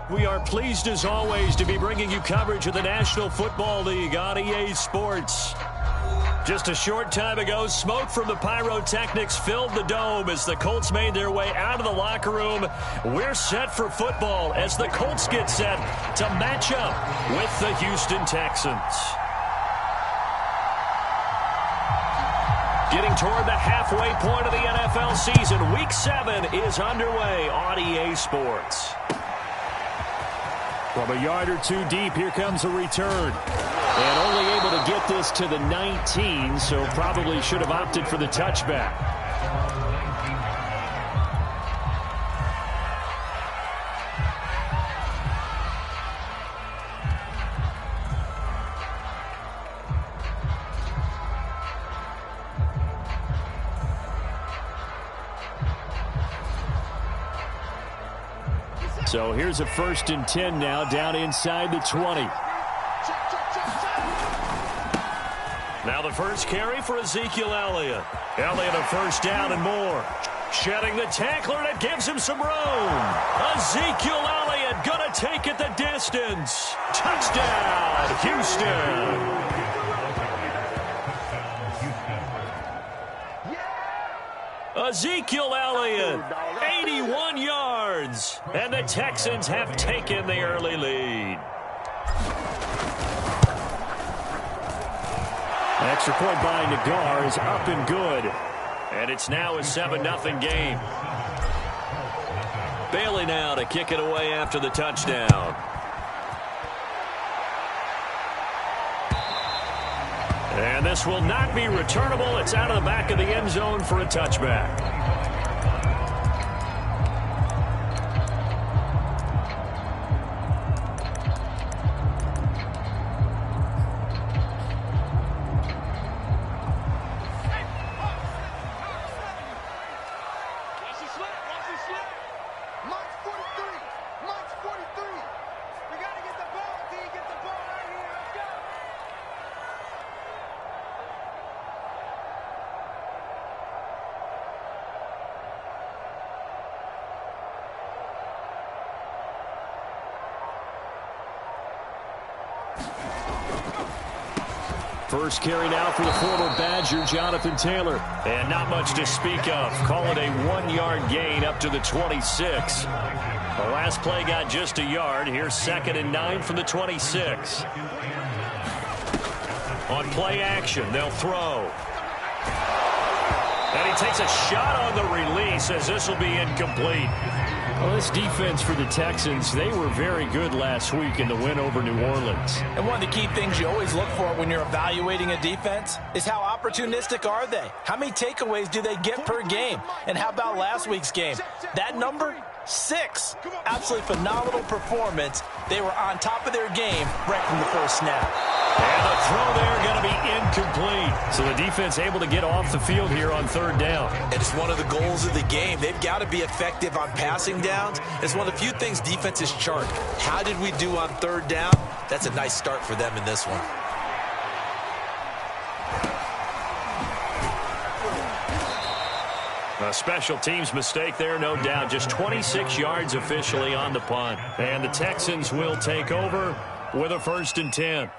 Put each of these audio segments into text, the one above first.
We are pleased as always to be bringing you coverage of the National Football League on EA Sports. Just a short time ago, smoke from the pyrotechnics filled the dome as the Colts made their way out of the locker room. We're set for football as the Colts get set to match up with the Houston Texans. Getting toward the halfway point of the NFL season, Week 7 is underway on EA Sports. From a yard or two deep, here comes a return. And only able to get this to the 19, so probably should have opted for the touchback. So here's a 1st and 10 now, down inside the 20. Now the first carry for Ezekiel Elliott. Elliott a first down and more. Shedding the tackler, and it gives him some room. Ezekiel Elliott going to take it the distance. Touchdown, Houston. Ezekiel Elliott, 81 yards, and the Texans have taken the early lead. Extra point by Nagar is up and good, and it's now a 7-0 game. Bailey now to kick it away after the touchdown. And this will not be returnable. It's out of the back of the end zone for a touchback. First carry now for the former Badger, Jonathan Taylor. And not much to speak of. Call it a 1-yard gain up to the 26. The last play got just a yard. Here's 2nd and 9 from the 26. On play action, they'll throw. And he takes a shot on the release as this will be incomplete. Well, this defense for the Texans, they were very good last week in the win over New Orleans. And one of the key things you always look for when you're evaluating a defense is how opportunistic are they? How many takeaways do they get per game? And how about last week's game? That number? 6. Absolutely phenomenal performance. They were on top of their game right from the first snap. And the throw there going to be incomplete. So the defense able to get off the field here on 3rd down. And it's one of the goals of the game. They've got to be effective on passing downs. It's one of the few things defenses chart. How did we do on 3rd down? That's a nice start for them in this one. A special teams mistake there, no doubt. Just 26 yards officially on the punt. And the Texans will take over with a 1st and 10.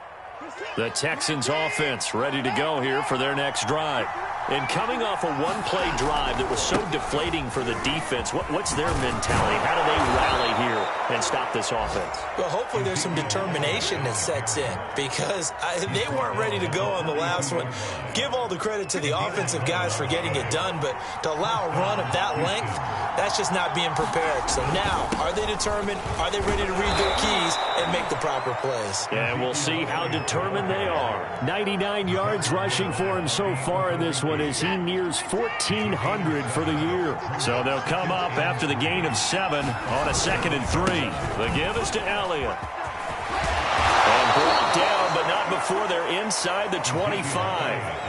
The Texans offense ready to go here for their next drive. And coming off a one-play drive that was so deflating for the defense, what's their mentality? How do they rally here and stop this offense? Well, hopefully there's some determination that sets in because they weren't ready to go on the last one. Give all the credit to the offensive guys for getting it done, but to allow a run of that length, that's just not being prepared. So now, are they determined? Are they ready to read their keys and make the proper plays? And we'll see how determined they are. 99 yards rushing for him so far in this one as he nears 1,400 for the year. So they'll come up after the gain of 7 on a 2nd and 3. The give is to Elliott. And brought down, but not before they're inside the 25.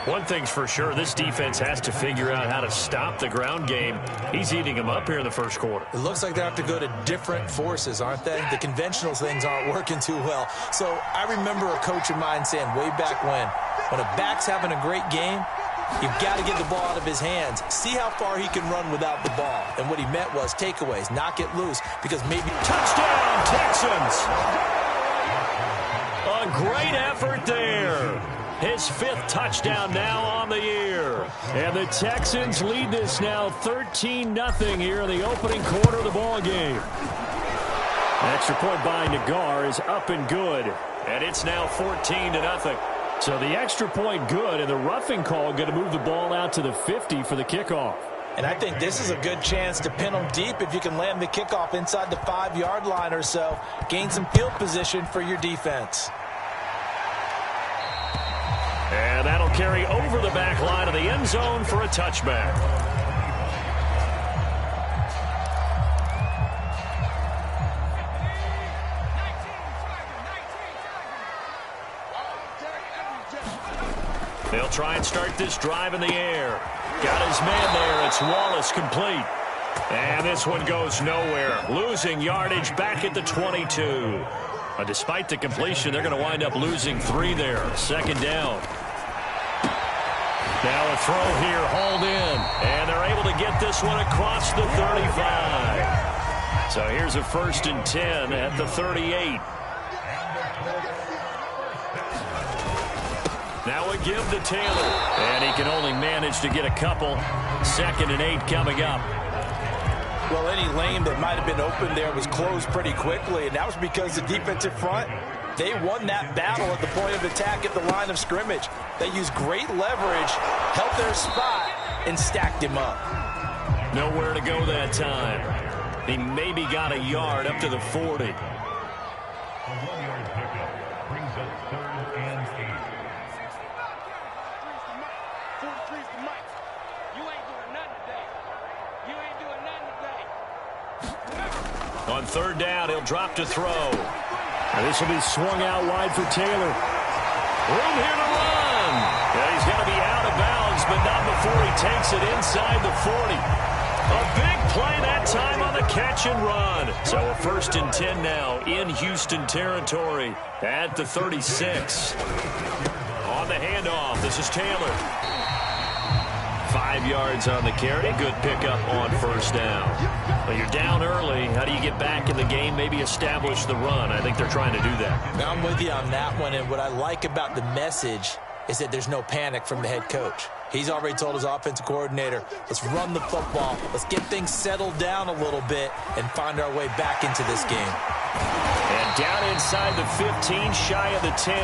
One thing's for sure, this defense has to figure out how to stop the ground game. He's eating them up here in the first quarter. It looks like they have to go to different forces, aren't they? The conventional things aren't working too well. So I remember a coach of mine saying way back when a back's having a great game, You've got to get the ball out of his hands. See how far he can run without the ball. And what he meant was takeaways, knock it loose, because maybe... Touchdown, Texans! A great effort there. His 5th touchdown now on the year. And the Texans lead this now 13-0 here in the opening quarter of the ball game. Extra point by Nagar is up and good. And it's now 14-0. So the extra point good, and the roughing call going to move the ball out to the 50 for the kickoff. And I think this is a good chance to pin them deep if you can land the kickoff inside the 5-yard line or so. Gain some field position for your defense. And that'll carry over the back line of the end zone for a touchback. They'll try and start this drive in the air. Got his man there. It's Wallace complete. And this one goes nowhere. Losing yardage back at the 22. Despite the completion, they're going to wind up losing 3 there. 2nd down. Now a throw here, hauled in. And they're able to get this one across the 35. So here's a 1st and 10 at the 38. Now a give to Taylor. And he can only manage to get a couple. 2nd and 8 coming up. Well, any lane that might have been open there was closed pretty quickly, and that was because the defensive front, they won that battle at the point of attack at the line of scrimmage. They used great leverage, held their spot, and stacked him up. Nowhere to go that time. He maybe got a yard up to the 40. On 3rd down, he'll drop to throw. And this will be swung out wide for Taylor. Room here to run. Yeah, he's got to be out of bounds, but not before he takes it inside the 40. A big play that time on the catch and run. So a 1st and 10 now in Houston territory at the 36. On the handoff, this is Taylor. 5 yards on the carry. Good pickup on 1st down. Well, you're down early. How do you get back in the game? Maybe establish the run. I think they're trying to do that. Now I'm with you on that one, and what I like about the message is that there's no panic from the head coach. He's already told his offensive coordinator, let's run the football, let's get things settled down a little bit and find our way back into this game. And down inside the 15, shy of the 10.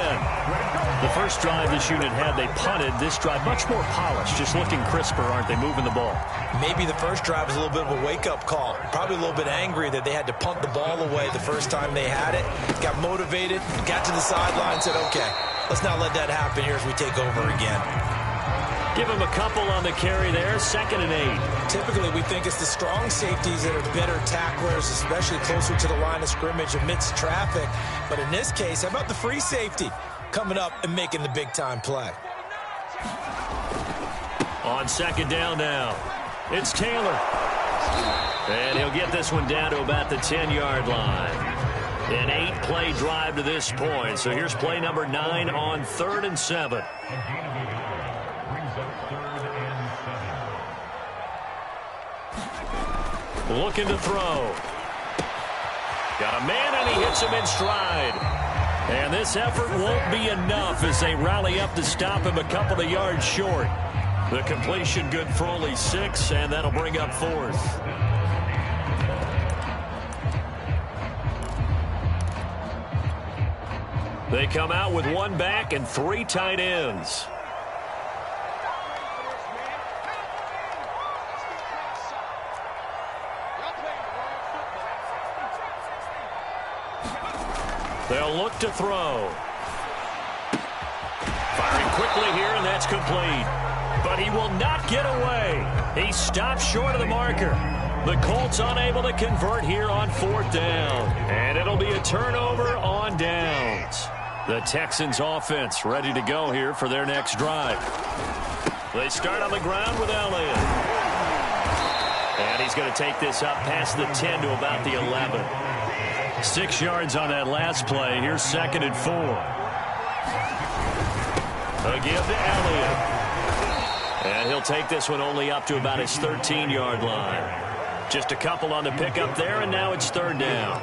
The first drive this unit had, they punted. This drive, much more polished, just looking crisper, aren't they, moving the ball? Maybe the first drive was a little bit of a wake-up call. Probably a little bit angry that they had to punt the ball away the first time they had it. Got motivated, got to the sideline, said, okay, let's not let that happen here as we take over again. Give him a couple on the carry there, 2nd and 8. Typically, we think it's the strong safeties that are better tacklers, especially closer to the line of scrimmage amidst traffic. But in this case, how about the free safety coming up and making the big-time play? On 2nd down now, it's Taylor. And he'll get this one down to about the 10-yard line. An 8-play drive to this point. So here's play number 9 on 3rd and 7. Looking to throw. Got a man, and he hits him in stride. And this effort won't be enough as they rally up to stop him a couple of yards short. The completion good for only 6, and that'll bring up 4th. They come out with 1 back and 3 tight ends. They'll look to throw. Firing quickly here, and that's complete. But he will not get away. He stopped short of the marker. The Colts unable to convert here on 4th down. And it'll be a turnover on downs. The Texans offense ready to go here for their next drive. They start on the ground with Elliott. And he's going to take this up past the 10 to about the 11. 6 yards on that last play. Here's 2nd and 4. A give to Elliott. And he'll take this one only up to about his 13-yard line. Just a couple on the pickup there, and now it's third down.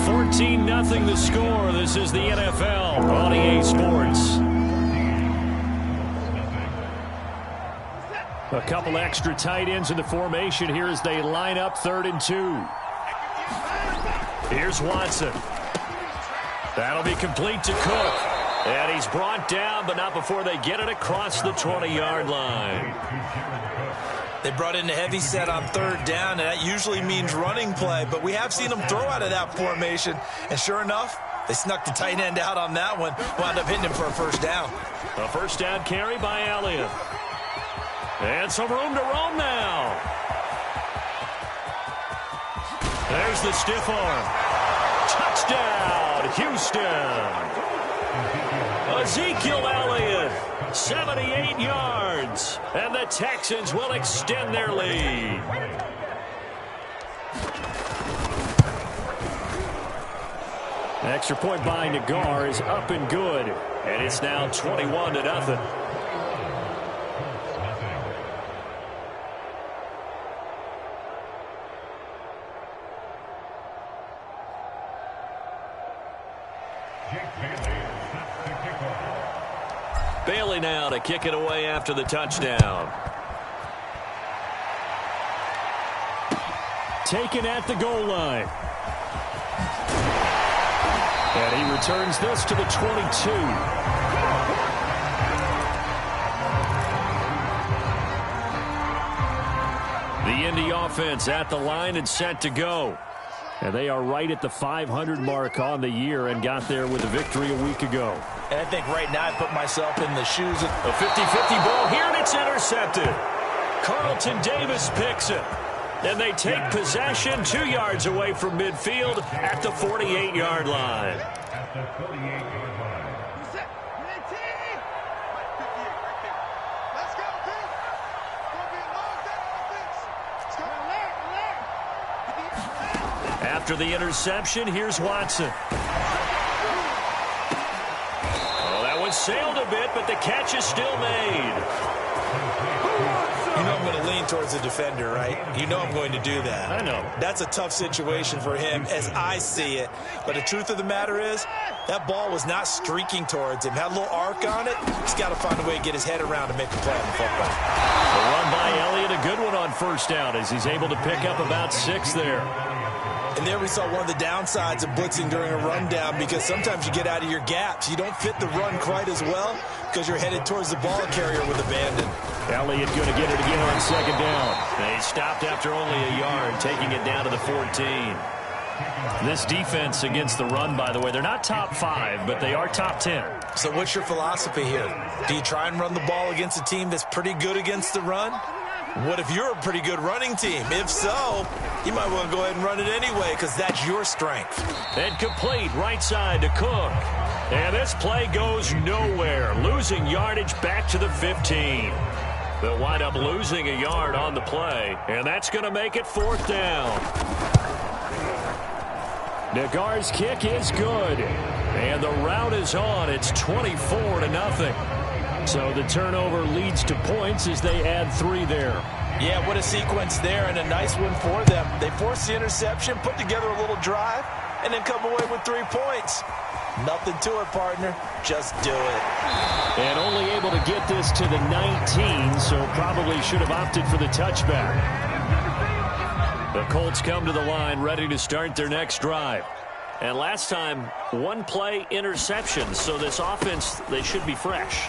14-0 the score. This is the NFL on EA Sports. A couple extra tight ends in the formation here as they line up 3rd and 2. Here's Watson. That'll be complete to Cook. And he's brought down, but not before they get it across the 20-yard line. They brought in a heavy set on 3rd down, and that usually means running play. But we have seen them throw out of that formation. And sure enough, they snuck the tight end out on that one. Wound up hitting him for a first down. A first down carry by Elliott. And some room to roam now. There's the stiff arm. Touchdown, Houston. Ezekiel Elliott, 78 yards. And the Texans will extend their lead. Extra point by Nagar is up and good. And it's now 21-0. Bailey now to kick it away after the touchdown. Taken at the goal line. And he returns this to the 22. The Indy offense at the line and set to go. And they are right at the 500 mark on the year and got there with a victory a week ago. And I think right now I put myself in the shoes of a 50-50 ball here, and it's intercepted. Carlton Davis picks it. And they take possession 2 yards away from midfield at the 48-yard line. After the interception, here's Watson. Oh, that one sailed a bit, but the catch is still made. You know I'm going to lean towards the defender, right? You know I'm going to do that. I know. That's a tough situation for him as I see it. But the truth of the matter is, that ball was not streaking towards him. Had a little arc on it. He's got to find a way to get his head around to make the play on the football. The run by Elliott, a good one on first down as he's able to pick up about 6 there. And there we saw one of the downsides of blitzing during a rundown, because sometimes you get out of your gaps. You don't fit the run quite as well because you're headed towards the ball carrier with abandon. Elliott going to get it again on 2nd down. They stopped after only a yard, taking it down to the 14. This defense against the run, by the way, they're not top 5, but they are top 10. So what's your philosophy here? Do you try and run the ball against a team that's pretty good against the run? What if you're a pretty good running team? If so, you might want to go ahead and run it anyway because that's your strength. And complete right side to Cook. And this play goes nowhere. Losing yardage back to the 15. They'll wind up losing a yard on the play. And that's going to make it 4th down. Nagar's kick is good. And the route is on. It's 24-0. So the turnover leads to points as they add 3 there. Yeah, what a sequence there, and a nice one for them. They force the interception, put together a little drive, and then come away with 3 points. Nothing to it, partner. Just do it. And only able to get this to the 19, so probably should have opted for the touchback. The Colts come to the line ready to start their next drive. And last time, 1 play interception, so this offense, they should be fresh.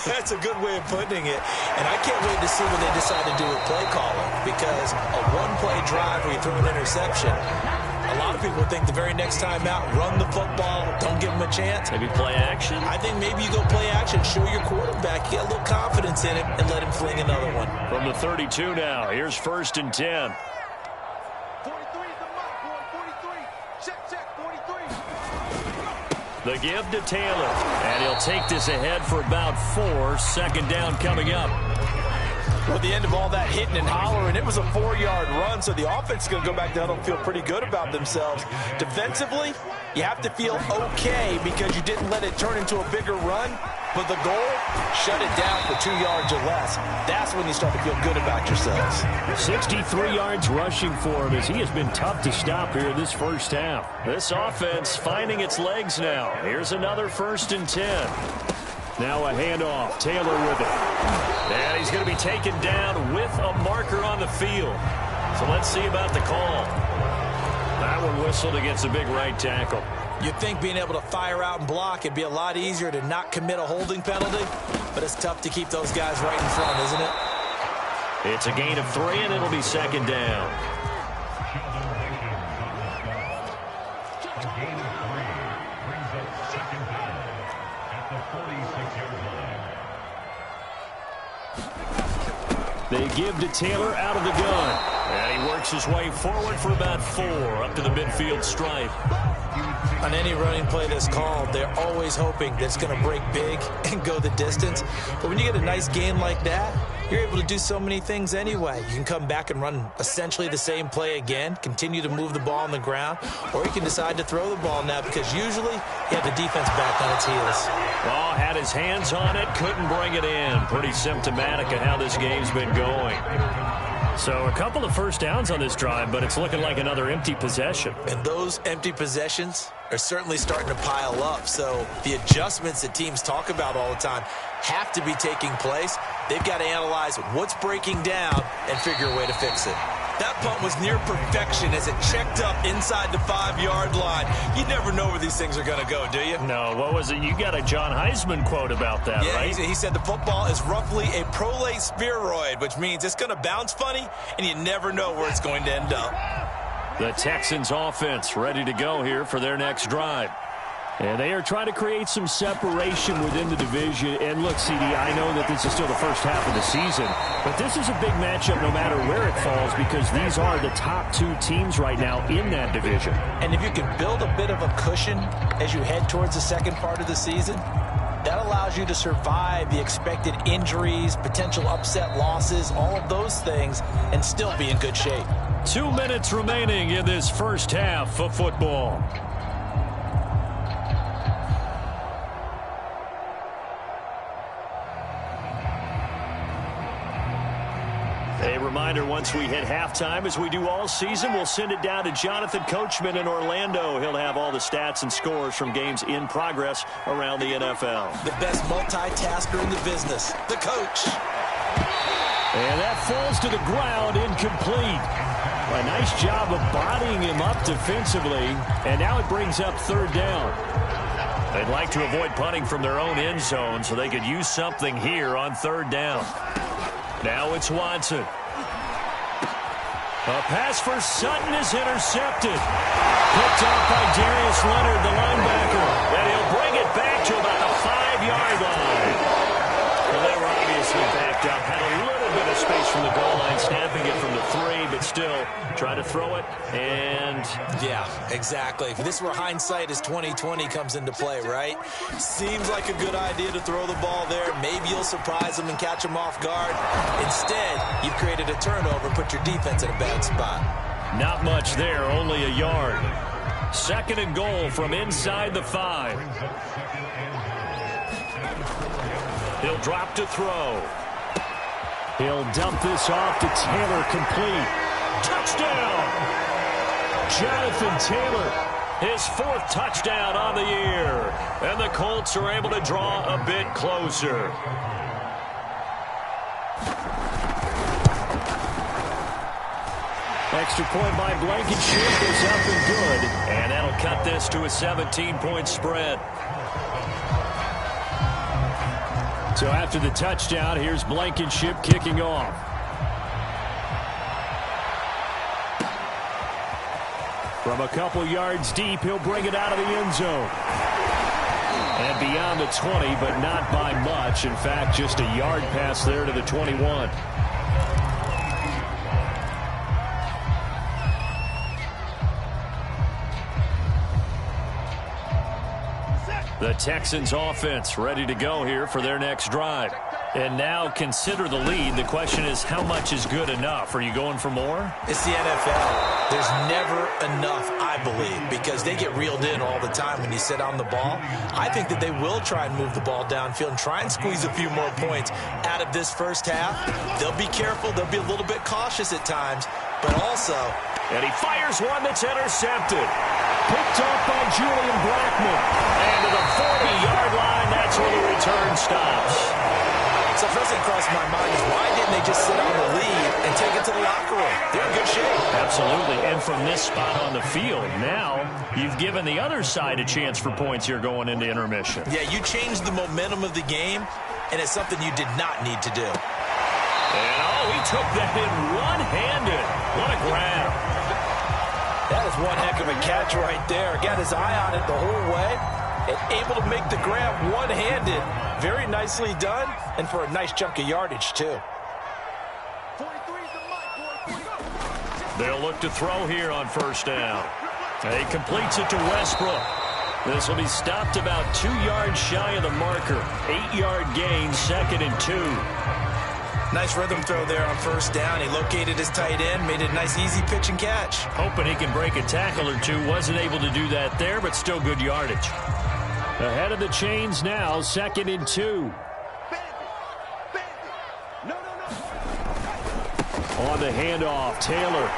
That's a good way of putting it. And I can't wait to see what they decide to do with play calling, because a 1-play drive where you throw an interception, a lot of people think the very next time out, run the football, don't give them a chance. Maybe play action? I think maybe you go play action, show your quarterback, get a little confidence in him, and let him fling another one. From the 32 now, here's 1st and 10. The give to Taylor, and he'll take this ahead for about 4. 2nd down coming up. Well, at the end of all that hitting and hollering, it was a 4-yard run, so the offense is going to go back to huddle and feel pretty good about themselves. Defensively, you have to feel okay because you didn't let it turn into a bigger run, but the goal, shut it down for 2 yards or less. That's when you start to feel good about yourselves. 63 yards rushing for him as he has been tough to stop here this first half. This offense finding its legs now. Here's another 1st and 10. Now a handoff. Taylor with it. And he's going to be taken down with a marker on the field. So let's see about the call. That one whistled against a big right tackle. You'd think being able to fire out and block, it'd be a lot easier to not commit a holding penalty, but it's tough to keep those guys right in front, isn't it? It's a gain of 3, and it'll be 2nd down. They give to Taylor out of the gun. And he works his way forward for about 4 up to the midfield stripe. On any running play that's called, they're always hoping that it's going to break big and go the distance. But when you get a nice gain like that, you're able to do so many things anyway. You can come back and run essentially the same play again, continue to move the ball on the ground, or you can decide to throw the ball now because usually you have the defense back on its heels. Well, had his hands on it, couldn't bring it in. Pretty symptomatic of how this game's been going. So a couple of first downs on this drive, but it's looking like another empty possession. And those empty possessions are certainly starting to pile up. So the adjustments that teams talk about all the time have to be taking place. They've got to analyze what's breaking down and figure a way to fix it. That punt was near perfection as it checked up inside the 5-yard line. You never know where these things are going to go, do you? No, what was it? You got a John Heisman quote about that, right? Yeah, he said the football is roughly a prolate spheroid, which means it's going to bounce funny, and you never know where it's going to end up. The Texans offense ready to go here for their next drive. And they are trying to create some separation within the division. And look, CD, I know that this is still the first half of the season, but this is a big matchup no matter where it falls because these are the top 2 teams right now in that division. And if you can build a bit of a cushion as you head towards the second part of the season, that allows you to survive the expected injuries, potential upset losses, all of those things, and still be in good shape. 2 minutes remaining in this first half of football. A reminder, once we hit halftime, as we do all season, we'll send it down to Jonathan Coachman in Orlando. He'll have all the stats and scores from games in progress around the NFL. The best multitasker in the business, the coach. And that falls to the ground, incomplete. A nice job of bodying him up defensively, and now it brings up 3rd down. They'd like to avoid punting from their own end zone so they could use something here on 3rd down. Now it's Watson. A pass for Sutton is intercepted. Picked off by Darius Leonard, the linebacker. And he'll bring it back to about the 5-yard line. Well, they were obviously backed up. Had a little bit of space from the goal line, snapping it from the 3, but still trying to throw it. And yeah, exactly. This is where hindsight is 20/20 comes into play, right? Seems like a good idea to throw the ball there. Maybe you'll surprise them and catch them off guard. Instead, you've created a turnover and put your defense in a bad spot. Not much there, only a yard. 2nd and goal from inside the 5. He'll drop to throw. He'll dump this off to Taylor, complete. Touchdown! Jonathan Taylor, his 4th touchdown on the year. And the Colts are able to draw a bit closer. Extra point by Blankenship is up and good. And that'll cut this to a 17-point spread. So after the touchdown, here's Blankenship kicking off. From a couple yards deep, he'll bring it out of the end zone. And beyond the 20, but not by much. In fact, just a yard pass there to the 21. The Texans offense ready to go here for their next drive. And now consider the lead. The question is, how much is good enough? Are you going for more? It's the NFL. There's never enough, I believe, because they get reeled in all the time when you sit on the ball. I think that they will try and move the ball downfield and try and squeeze a few more points out of this first half. They'll be careful. They'll be a little bit cautious at times, but also... And he fires one that's intercepted. Picked off by Julian Blackman. And to the 40-yard line, that's where the return stops. So first thing crossed my mind is, why didn't they just sit on the lead and take it to the locker room? They're in good shape. Absolutely. And from this spot on the field, now you've given the other side a chance for points here going into intermission. Yeah, you changed the momentum of the game, and it's something you did not need to do. And, oh, he took that in one-handed. What a grab. That is one heck of a catch right there. Got his eye on it the whole way and able to make the grab one-handed. Very nicely done, and for a nice chunk of yardage, too. They'll look to throw here on first down. He completes it to Westbrook. This will be stopped about 2 yards shy of the marker. 8-yard gain, 2nd and 2. Nice rhythm throw there on first down. He located his tight end, made it a nice easy pitch and catch. Hoping he can break a tackle or two. Wasn't able to do that there, but still good yardage. Ahead of the chains now, 2nd and 2. On the handoff, Taylor.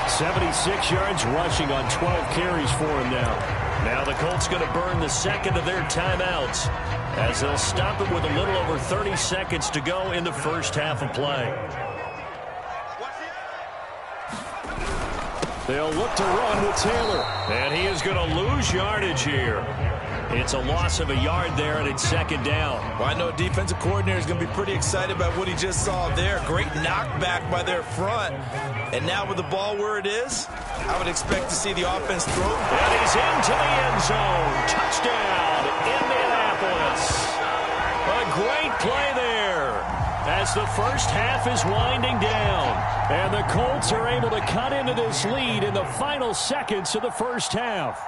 76 yards rushing on 12 carries for him now. Now the Colts going to burn the second of their timeouts as they'll stop it with a little over 30 seconds to go in the first half of play. They'll look to run with Taylor. And he is going to lose yardage here. It's a loss of a yard there, and it's 2nd down. Well, I know defensive coordinator is going to be pretty excited about what he just saw there. Great knockback by their front. And now with the ball where it is, I would expect to see the offense throw. And he's into the end zone. Touchdown, Indianapolis. A great play there as the first half is winding down. And the Colts are able to cut into this lead in the final seconds of the first half.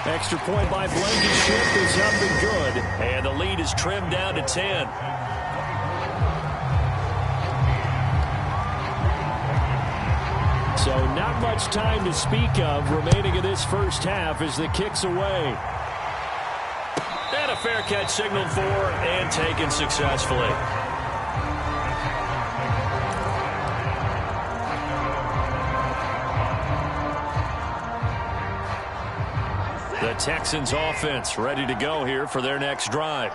Extra point by Blankenship is up and good. And the lead is trimmed down to 10. So not much time to speak of remaining in this first half as the kick's away. And a fair catch signaled for and taken successfully. The Texans offense ready to go here for their next drive.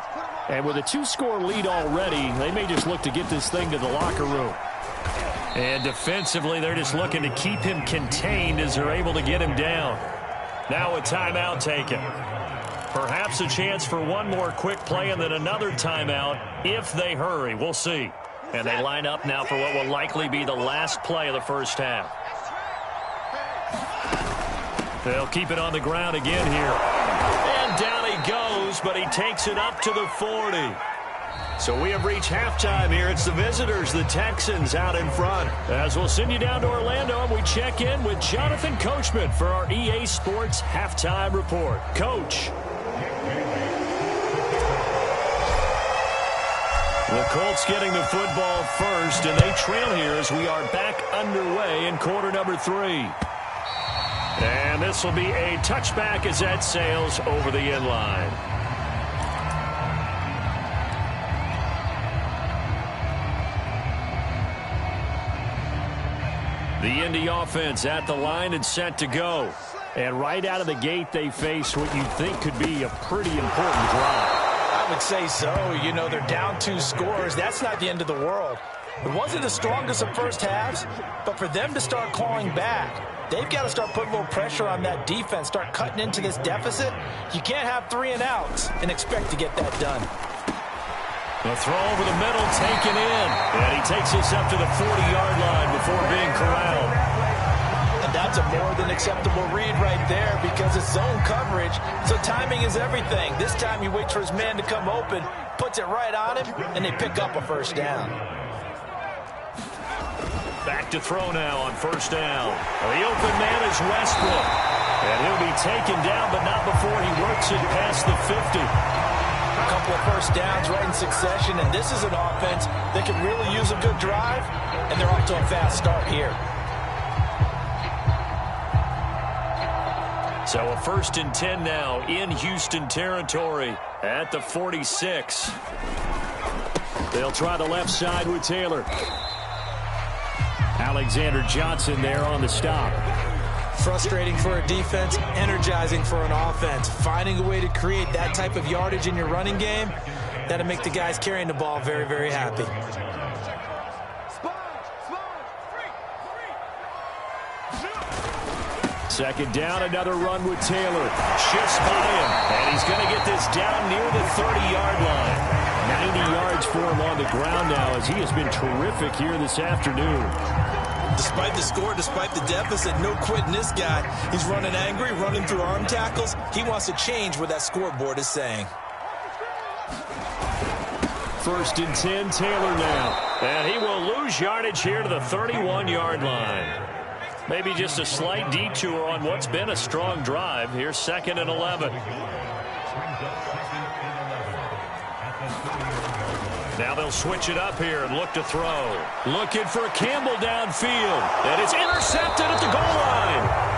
And with a 2-score lead already, they may just look to get this thing to the locker room. And defensively, they're just looking to keep him contained as they're able to get him down. Now a timeout taken. Perhaps a chance for one more quick play and then another timeout if they hurry. We'll see. And they line up now for what will likely be the last play of the first half. They'll keep it on the ground again here. And down he goes, but he takes it up to the 40. So we have reached halftime here. It's the visitors, the Texans, out in front. As we'll send you down to Orlando, and we check in with Jonathan Coachman for our EA Sports Halftime Report. Coach. The Colts getting the football first, and they trail here as we are back underway in quarter number 3. And this will be a touchback as that sails over the end line. The Indy offense at the line and set to go. And right out of the gate, they face what you think could be a pretty important drive. I would say so. You know, they're down 2 scores. That's not the end of the world. It wasn't the strongest of first halves, but for them to start clawing back, they've got to start putting a little pressure on that defense, start cutting into this deficit. You can't have 3 and outs and expect to get that done. The throw over the middle taken in. And he takes us up to the 40-yard line before being corralled. And that's a more than acceptable read right there because it's zone coverage, so timing is everything. This time he waits for his man to come open, puts it right on him, and they pick up a first down. Back to throw now on first down. The open man is Westbrook. And he'll be taken down, but not before he works it past the 50. A couple of first downs right in succession, and this is an offense that can really use a good drive, and they're off to a fast start here. So a 1st and 10 now in Houston territory at the 46. They'll try the left side with Taylor. Alexander Johnson there on the stop. Frustrating for a defense, energizing for an offense. Finding a way to create that type of yardage in your running game, that'll make the guys carrying the ball very, very happy. Second down, another run with Taylor. Shifts by him, and he's going to get this down near the 30-yard line. 90 yards for him on the ground now as he has been terrific here this afternoon. Despite the score, despite the deficit, no quitting this guy. He's running angry, running through arm tackles. He wants to change what that scoreboard is saying. 1st and 10, Taylor now. And he will lose yardage here to the 31-yard line. Maybe just a slight detour on what's been a strong drive. Here's 2nd and 11. Now they'll switch it up here and look to throw. Looking for Campbell downfield. And it's intercepted at the goal line.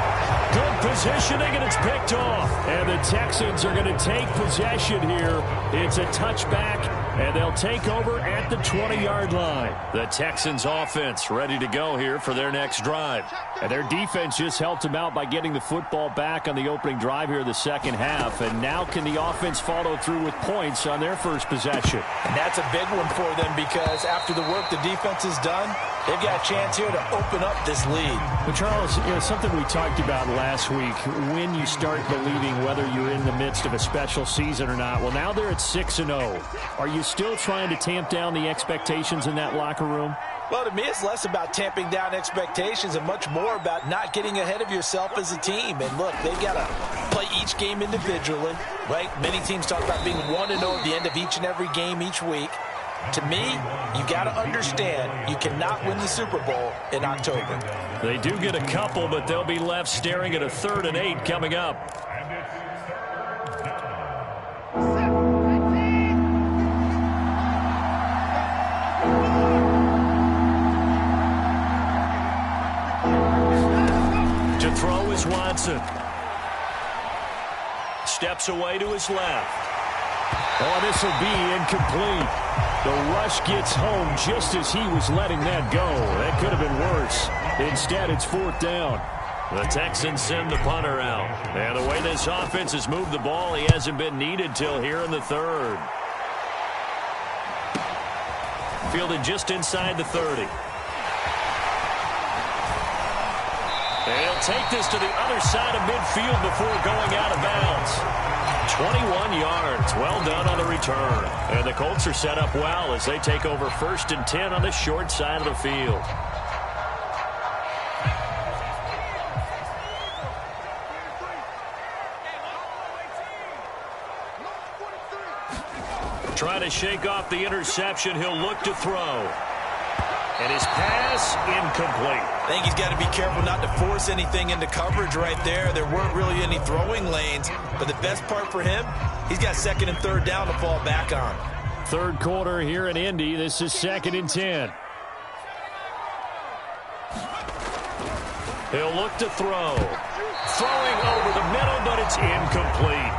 Good positioning, and it's picked off. And the Texans are going to take possession here. It's a touchback, and they'll take over at the 20-yard line. The Texans offense ready to go here for their next drive. And their defense just helped them out by getting the football back on the opening drive here in the second half. And now can the offense follow through with points on their first possession? And that's a big one for them because after the work the defense has done, they've got a chance here to open up this lead. But Charles, something we talked about last week, when you start believing whether you're in the midst of a special season or not. Well, now they're at 6-0. Are you still trying to tamp down the expectations in that locker room? Well, to me, it's less about tamping down expectations and much more about not getting ahead of yourself as a team. And look, they've got to play each game individually, right? Many teams talk about being 1-0 at the end of each and every game each week. To me, you got to understand you cannot win the Super Bowl in October. They do get a couple, but they'll be left staring at a 3rd and 8 coming up. To throw is Watson. Steps away to his left. Oh, this will be incomplete. The rush gets home just as he was letting that go. That could have been worse. Instead, it's 4th down. The Texans send the punter out. And the way this offense has moved the ball, he hasn't been needed till here in the 3rd. Fielded just inside the 30. And he'll take this to the other side of midfield before going out of bounds. 21 yards. Well done on the return. And the Colts are set up well as they take over 1st and 10 on the short side of the field. Trying to shake off the interception. He'll look to throw. And his pass incomplete. I think he's got to be careful not to force anything into coverage right there. There weren't really any throwing lanes. But the best part for him, he's got 2nd and 3rd down to fall back on. 3rd quarter here in Indy. This is 2nd and 10. He'll look to throw. Throwing over the middle, but it's incomplete.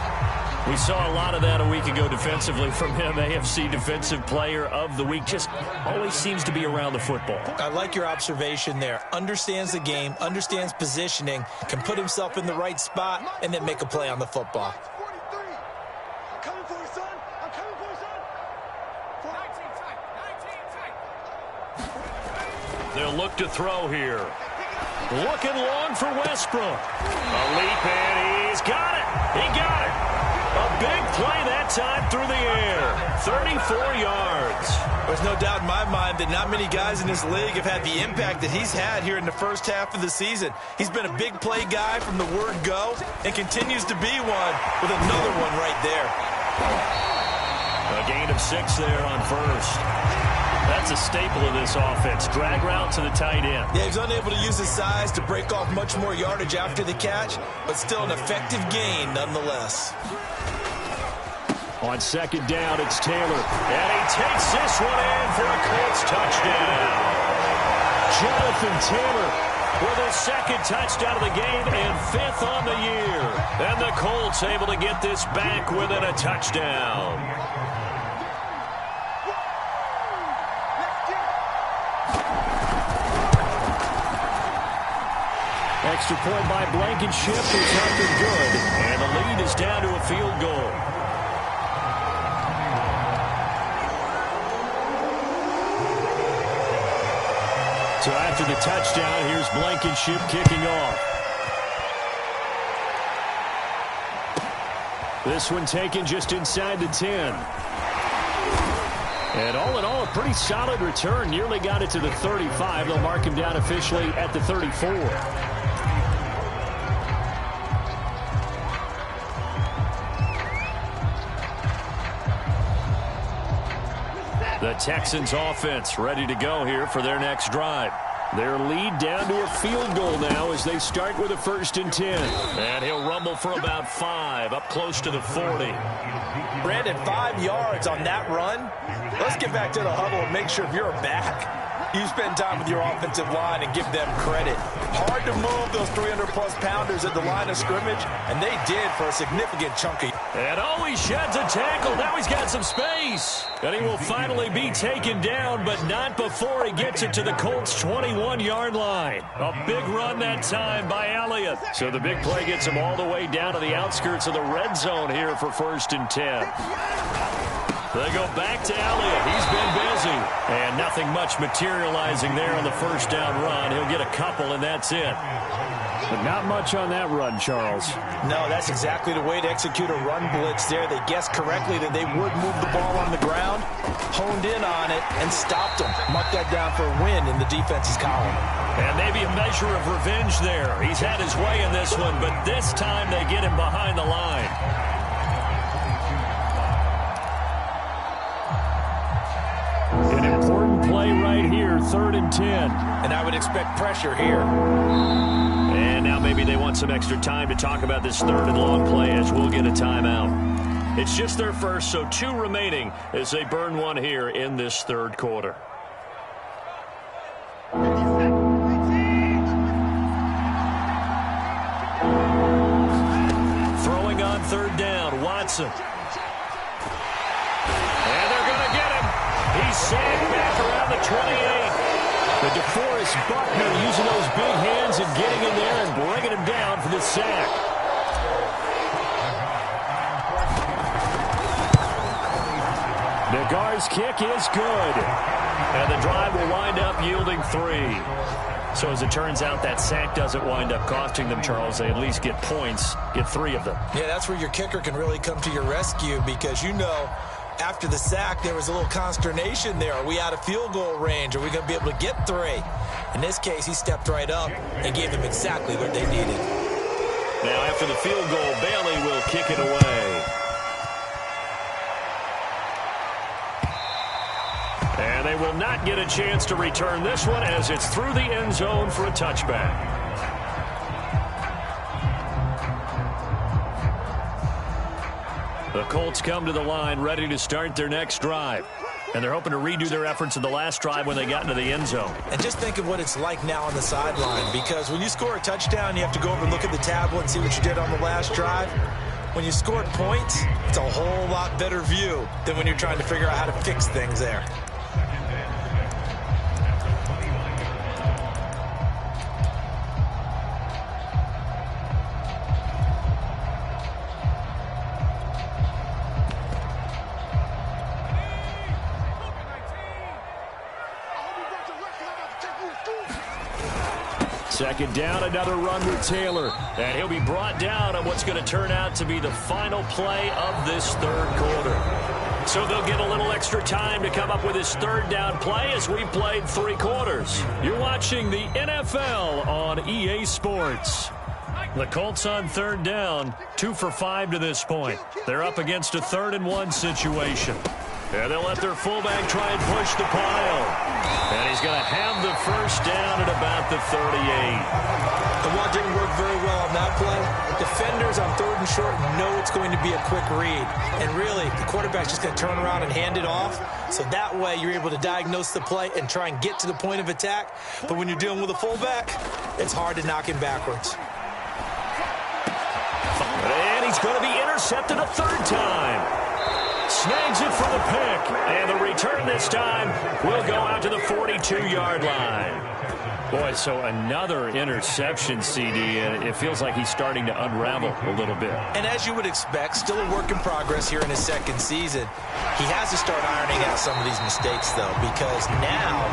We saw a lot of that a week ago defensively from him. AFC Defensive Player of the Week. Just always seems to be around the football. I like your observation there. Understands the game, understands positioning, can put himself in the right spot, and then make a play on the football. I'm coming for you, son. I'm coming for you, son. They'll look to throw here. Looking long for Westbrook. A leap, and he's got it. He got it. A big play that time through the air. 34 yards. There's no doubt in my mind that not many guys in this league have had the impact that he's had here in the first half of the season. He's been a big play guy from the word go and continues to be one with another one right there. A gain of 6 there on 1st. That's a staple of this offense. Drag route to the tight end. Yeah, he's unable to use his size to break off much more yardage after the catch, but still an effective gain nonetheless. On second down, it's Taylor. And he takes this one in for a Colts touchdown. Jonathan Taylor with his second touchdown of the game and 5th on the year. And the Colts able to get this back within a touchdown. Extra point by Blankenship is up and good. And the lead is down to a field goal. So after the touchdown, here's Blankenship kicking off. This one taken just inside the 10. And all in all, a pretty solid return. Nearly got it to the 35. They'll mark him down officially at the 34. The Texans offense ready to go here for their next drive. Their lead down to a field goal now as they start with a 1st and 10. And he'll rumble for about 5, up close to the 40. Brandon, 5 yards on that run. Let's get back to the huddle and make sure if you're back, you spend time with your offensive line and give them credit. Hard to move those 300-plus pounders at the line of scrimmage, and they did for a significant chunk of. And he sheds a tackle. Now he's got some space. And he will finally be taken down, but not before he gets it to the Colts' 21-yard line. A big run that time by Elliott. So the big play gets him all the way down to the outskirts of the red zone here for 1st and 10. They go back to Elliott. He's been busy. And nothing much materializing there on the 1st down run. He'll get a couple, and that's it. But not much on that run, Charles. No, that's exactly the way to execute a run blitz there. They guessed correctly that they would move the ball on the ground, honed in on it, and stopped them. Mark that down for a win in the defense's column. And maybe a measure of revenge there. He's had his way in this one, but this time they get him behind the line. An important play right here, 3rd and 10. And I would expect pressure here. And now maybe they want some extra time to talk about this 3rd and long play as we'll get a timeout. It's just their first, so 2 remaining as they burn one here in this 3rd quarter. Throwing on 3rd down, Watson. And they're going to get him. He's sagged back around the 28. The DeForest Buckner using those big hands and getting in there and bringing him down for the sack. Nagar's kick is good. And the drive will wind up yielding 3. So as it turns out, that sack doesn't wind up costing them, Charles. They at least get points, get 3 of them. Yeah, that's where your kicker can really come to your rescue because you know after the sack, there was a little consternation there. Are we out of field goal range? Are we going to be able to get 3? In this case, he stepped right up and gave them exactly what they needed. Now, after the field goal, Bailey will kick it away. And they will not get a chance to return this one as it's through the end zone for a touchback. The Colts come to the line ready to start their next drive. And they're hoping to redo their efforts in the last drive when they got into the end zone. And just think of what it's like now on the sideline, because when you score a touchdown, you have to go over and look at the tablet and see what you did on the last drive. When you scored points, it's a whole lot better view than when you're trying to figure out how to fix things there. Second down, another run with Taylor. And he'll be brought down on what's going to turn out to be the final play of this 3rd quarter. So they'll get a little extra time to come up with this 3rd down play as we've played 3 quarters. You're watching the NFL on EA Sports. The Colts on 3rd down, 2 for 5 to this point. They're up against a 3rd and 1 situation. And they'll let their fullback try and push the pile. And he's going to have the first down at about the 38. And while it didn't work very well on that play, defenders on 3rd and short know it's going to be a quick read. And really, the quarterback's just going to turn around and hand it off. So that way, you're able to diagnose the play and try and get to the point of attack. But when you're dealing with a fullback, it's hard to knock him backwards. And he's going to be intercepted a 3rd time. Snags it for the pick. And the return this time will go out to the 42-yard line. Boy, so another interception, CD, and it feels like he's starting to unravel a little bit. And as you would expect, still a work in progress here in his 2nd season. He has to start ironing out some of these mistakes, though, because now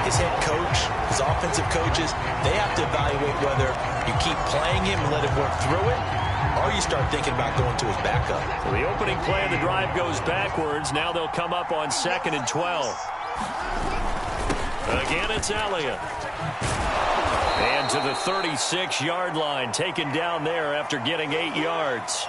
his head coach, his offensive coaches, they have to evaluate whether you keep playing him and let him work through it, or you start thinking about going to his backup. So the opening play of the drive goes backwards. Now they'll come up on 2nd and 12. Again, it's Elliott. And to the 36-yard line, taken down there after getting 8 yards.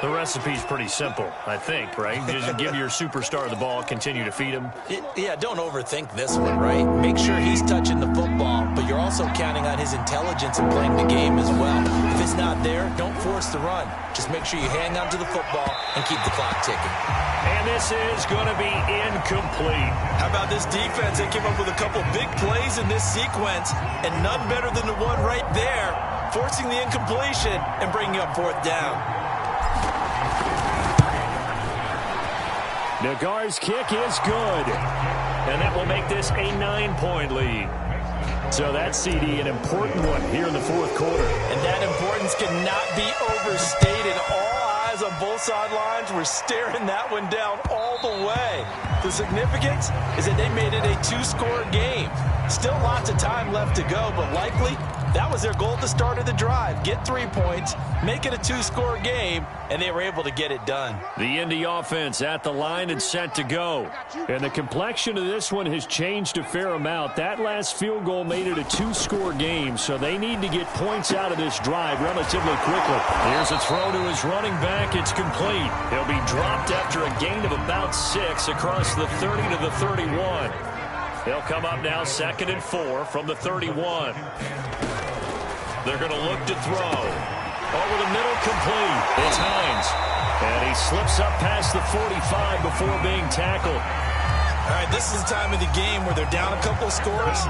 The recipe's pretty simple, I think, right? Just give your superstar the ball, continue to feed him. Yeah, don't overthink this one, right? Make sure he's touching the football, but you're also counting on his intelligence and playing the game as well. If it's not there, don't force the run. Just make sure you hang on to the football and keep the clock ticking. And this is going to be incomplete. How about this defense? They came up with a couple big plays in this sequence, and none better than the one right there, forcing the incompletion and bringing up 4th down. Nagar's kick is good. And that will make this a 9-point lead. So that's, CD, an important one here in the 4th quarter. And that importance cannot be overstated. All eyes on both sidelines were staring that one down all the way. The significance is that they made it a 2-score game. Still lots of time left to go, but likely that was their goal at the start of the drive. Get 3 points, make it a 2-score game, and they were able to get it done. The Indy offense at the line and set to go. And the complexion of this one has changed a fair amount. That last field goal made it a 2-score game, so they need to get points out of this drive relatively quickly. Here's a throw to his running back. It's complete. He'll be dropped after a gain of about 6 across the 30 to the 31. They'll come up now 2nd and 4 from the 31. They're going to look to throw. Over the middle, complete. It's Hines. And he slips up past the 45 before being tackled. All right, this is the time of the game where they're down a couple of scores,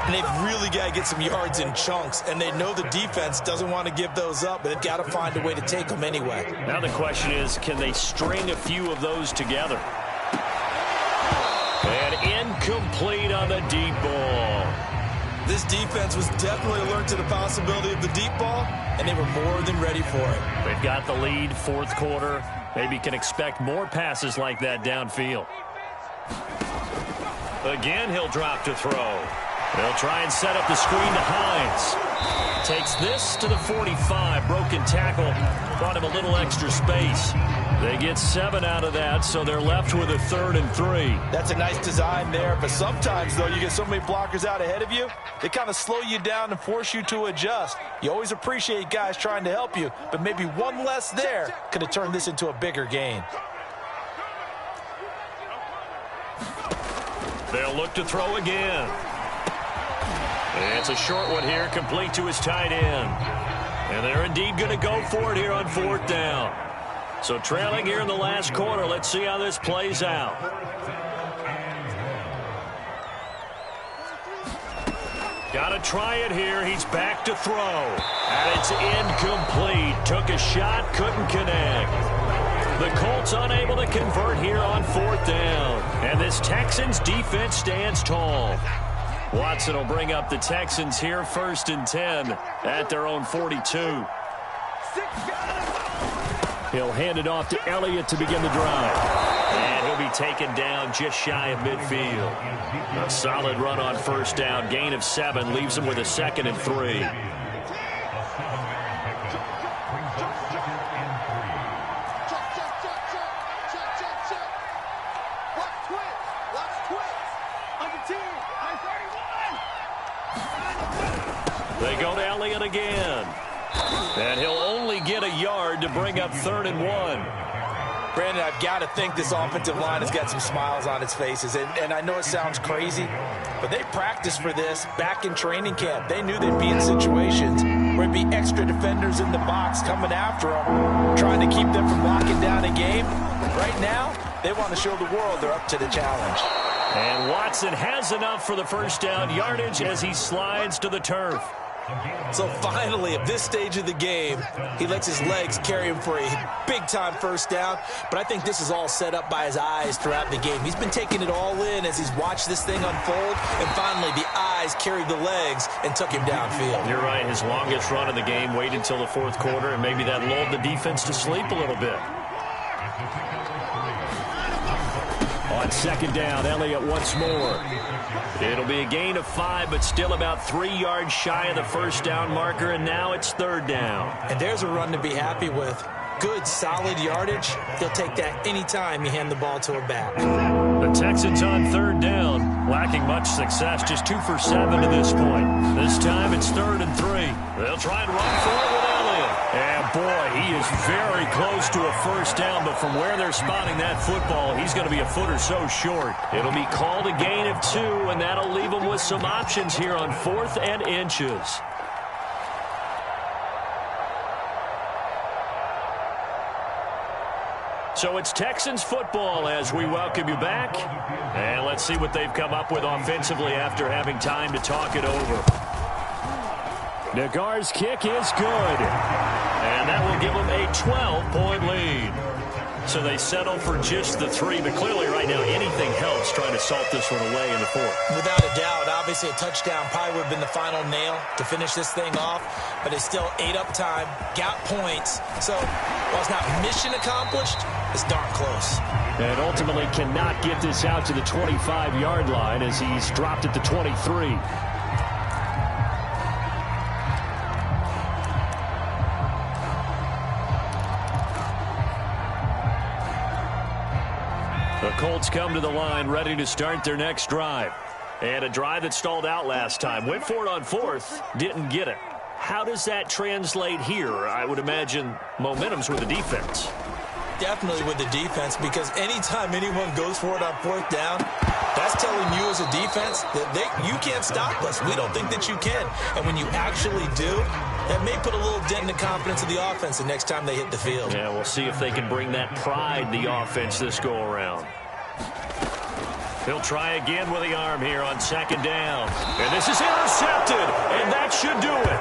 and they've really got to get some yards in chunks, and they know the defense doesn't want to give those up, but they've got to find a way to take them anyway. Now the question is, can they string a few of those together? And incomplete on the deep ball. This defense was definitely alert to the possibility of the deep ball, and they were more than ready for it. They've got the lead, 4th quarter. Maybe can expect more passes like that downfield. Again, he'll drop to throw. They'll try and set up the screen to Hines. Takes this to the 45. Broken tackle. Brought him a little extra space. They get 7 out of that, so they're left with a 3rd and 3. That's a nice design there, but sometimes, though, you get so many blockers out ahead of you, they kind of slow you down and force you to adjust. You always appreciate guys trying to help you, but maybe one less there could have turned this into a bigger gain. They'll look to throw again. It's a short one here, complete to his tight end. And they're indeed going to go for it here on 4th down. So trailing here in the last quarter, let's see how this plays out. Got to try it here. He's back to throw. And it's incomplete. Took a shot, couldn't connect. The Colts unable to convert here on 4th down. And this Texans defense stands tall. Watson will bring up the Texans here, 1st and 10 at their own 42. He'll hand it off to Elliott to begin the drive. And he'll be taken down just shy of midfield. A solid run on 1st down. Gain of 7 leaves him with a 2nd and 3. They go to Elliott again. And he'll only get a yard to bring up 3rd and 1. Brandon, I've got to think this offensive line has got some smiles on its faces. And I know it sounds crazy, but they practiced for this back in training camp. They knew they'd be in situations where it'd be extra defenders in the box coming after them, trying to keep them from locking down a game. Right now, they want to show the world they're up to the challenge. And Watson has enough for the first down yardage as he slides to the turf. So finally, at this stage of the game, he lets his legs carry him for a big-time first down. But I think this is all set up by his eyes throughout the game. He's been taking it all in as he's watched this thing unfold. And finally, the eyes carried the legs and took him downfield. You're right. His longest run of the game waited until the fourth quarter, and maybe that lulled the defense to sleep a little bit. On second down, Elliott once more. It'll be a gain of 5, but still about 3 yards shy of the first down marker, and now it's third down. And there's a run to be happy with. Good, solid yardage. They'll take that anytime you hand the ball to a back. The Texans on third down, lacking much success, just 2 for 7 to this point. This time it's 3rd and 3. They'll try and run for it with Elliott. And boy, he is very close to a first down, but from where they're spotting that football, he's going to be a foot or so short. It'll be called a gain of 2, and that'll leave him with some options here on 4th and inches. So it's Texans football as we welcome you back. And let's see what they've come up with offensively after having time to talk it over. Nagar's kick is good. And that will give them a 12-point lead. So they settle for just the 3, but clearly right now anything helps trying to salt this one away in the 4th. Without a doubt, obviously a touchdown probably would have been the final nail to finish this thing off, but it's still ate up time, got points. So while it's not mission accomplished, it's darn close. And ultimately cannot get this out to the 25-yard line as he's dropped it to 23. The Colts come to the line ready to start their next drive. And a drive that stalled out last time. Went for it on 4th, didn't get it. How does that translate here? I would imagine momentum's with the defense. Definitely with the defense, because anytime anyone goes for it on 4th down, that's telling you as a defense that you can't stop us. We don't think that you can. And when you actually do, that may put a little dent in the confidence of the offense the next time they hit the field. Yeah, we'll see if they can bring that pride in the offense this go-around. He'll try again with the arm here on second down. And this is intercepted, and that should do it.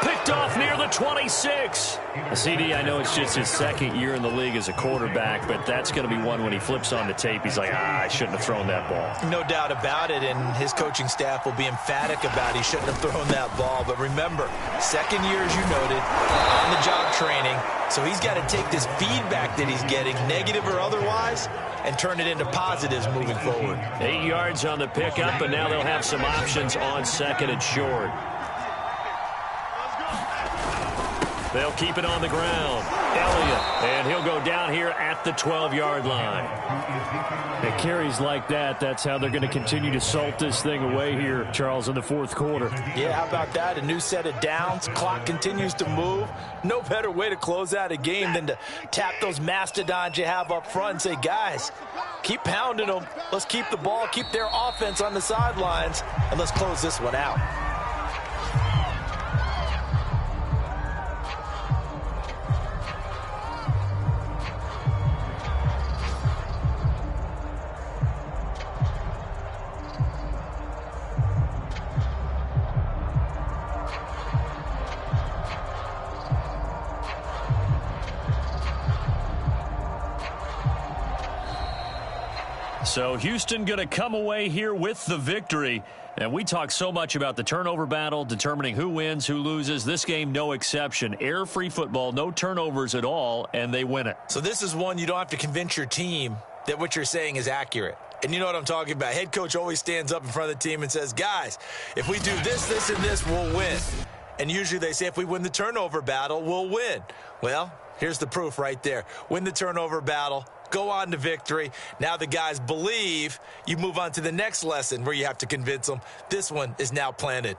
Picked off near the 26. CD, I know it's just his 2nd year in the league as a quarterback, but that's going to be one when he flips on the tape. He's like, I shouldn't have thrown that ball. No doubt about it, and his coaching staff will be emphatic about he shouldn't have thrown that ball. But remember, 2nd year, as you noted, on-the-job training, so he's got to take this feedback that he's getting, negative or otherwise, and turn it into positives moving forward. 8 yards on the pickup, and now they'll have some options on 2nd and short. They'll keep it on the ground. Elliott, and he'll go down here at the 12-yard line. It carries like that. That's how they're going to continue to salt this thing away here, Charles, in the 4th quarter. Yeah, how about that? A new set of downs. Clock continues to move. No better way to close out a game than to tap those mastodons you have up front and say, guys, keep pounding them. Let's keep the ball, keep their offense on the sidelines, and let's close this one out. So Houston going to come away here with the victory. And we talk so much about the turnover battle, determining who wins, who loses. This game, no exception. Error-free football, no turnovers at all, and they win it. So this is one you don't have to convince your team that what you're saying is accurate. And you know what I'm talking about. Head coach always stands up in front of the team and says, guys, if we do this, this, and this, we'll win. And usually they say if we win the turnover battle, we'll win. Well, here's the proof right there. Win the turnover battle. Go on to victory. Now the guys believe. You move on to the next lesson where you have to convince them. This one is now planted.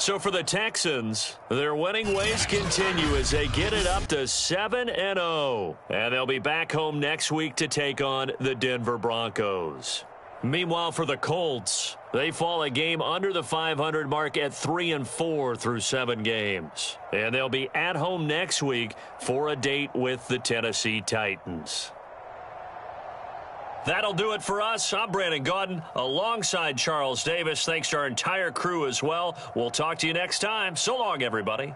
So for the Texans, their winning ways continue as they get it up to 7-0. And they'll be back home next week to take on the Denver Broncos. Meanwhile, for the Colts, they fall a game under the 500 mark at 3-4 through 7 games. And they'll be at home next week for a date with the Tennessee Titans. That'll do it for us. I'm Brandon Gaudin alongside Charles Davis. Thanks to our entire crew as well. We'll talk to you next time. So long, everybody.